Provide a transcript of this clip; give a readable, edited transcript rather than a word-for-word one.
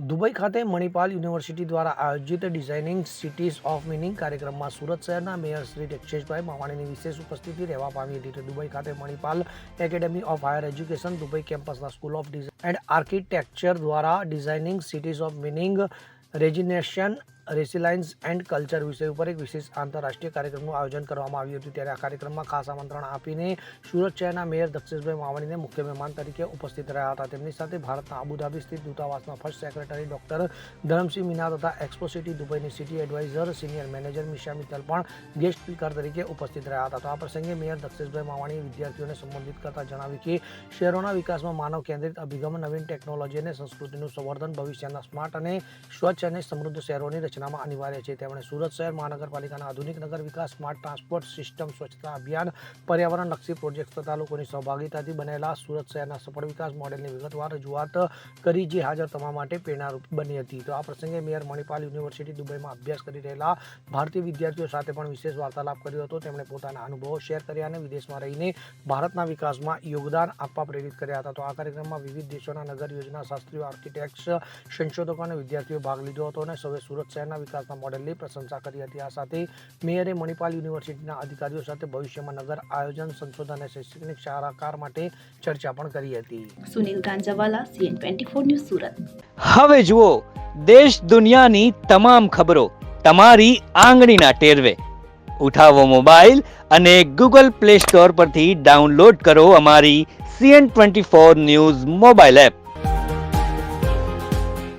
Dubai ખાતે Manipal university દ્વારા આયોજિત ડિઝાઇનિંગ સિટીઝ ઓફ મીનિંગ કાર્યક્રમમાં સુરત શહેરના મેયર શ્રી ટેક્ષેશભાઈ માવાણીની વિશેષ ઉપસ્થિતિ રહેવા પામી હતી. દુબઈ ખાતે Manipal academy of higher education Dubai કેમ્પસના school of design and architecture દ્વારા designing cities of meaning regeneration resilience and culture વિષય ઉપર એક વિશેષ આંતરરાષ્ટ્રીય કાર્યક્રમનું આયોજન કરવામાં આવ્યું હતું. ત્યારે આ કાર્યક્રમમાં ખાસ આમંત્રણ આપીને સુરત શહેરના મેયર દક્ષેશભાઈ માવાણીને મુખ્ય મહેમાન તરીકે ઉપસ્થિત રહ્યા હતા. તેમની સાથે ભારતના અબુધાબી સ્થિત દૂતાવાસના first secretary doctor Dharamsingh Meena તથા એક્સપો સિટી દુબઈની city adviser senior manager Misha Mittal પણ ગેસ્ટ સ્પીકર તરીકે ઉપસ્થિત રહ્યા હતા. તો આ પ્રસંગે મેયર દક્ષેશભાઈ માવાણીએ વિદ્યાર્થીઓને સંબોધિત કરતા જણાવ્યું કે શહેરોના વિકાસમાં માનવ કેન્દ્રિત અભિગમ, નવીન ટેકનોલોજી અને સંસ્કૃતિનું સંવર્ધન ભવિષ્યના સ્માર્ટ અને સ્વચ્છ અને સમૃદ્ધ શહેરોની રચનામાં અનિવાર્ય છે. તેમણે સુરત શહેર મહાનગરપાલિકાના આધુનિક નગર વિકાસ, સ્માર્ટ ટ્રાન્સપોર્ટ સિસ્ટમ, સ્વચ્છતા અભિયાન, પર્યાવરણલક્ષી પ્રોજેક્ટ તથા લોકોની સહભાગિતાથી બનેલા સુરત શહેરના સફળ વિકાસ મોડેલની વિગતવાર રજૂઆત કરી, જે હાજર તમામ માટે પ્રેરણારૂપ બની હતી. તો આ પ્રસંગે મેયર મણિપાલ યુનિવર્સિટી દુબઈમાં અભ્યાસ કરી રહેલા ભારતીય વિદ્યાર્થીઓ સાથે પણ વિશેષ વાર્તાલાપ કર્યો હતો. તેમણે પોતાના અનુભવો શેર કર્યા અને વિદેશમાં રહીને ભારતના વિકાસમાં યોગદાન આપવા પ્રેરિત કર્યા હતા. તો આ કાર્યક્રમમાં વિવિધ દેશોના નગર યોજના શાસ્ત્રીઓ, આર્કિટેક્ટ્સ, સંશોધકો અને વિદ્યાર્થીઓ ભાગ લીધો હતો અને સૌએ સુરત શહેરના વિકાસના મોડેલની પ્રશંસા કરી હતી. આ સાથે મેયરે મણિપાલ યુનિવર્સિટીના અધિકારીઓ સાથે ભવિષ્યમાં નગર આયોજન, સંશોધન અને શૈક્ષણિક સહકાર માટે ચર્ચા પણ કરી હતી. Sunil Ranjawala, CN24 news, Surat. હવે જુઓ દેશ દુનિયાની તમામ ખબરો તમારી આંગળીના ટેરવે. ઉઠાવો મોબાઈલ અને Google Play Store પરથી ડાઉનલોડ કરો અમારી CN24 ન્યૂઝ મોબાઈલ એપ.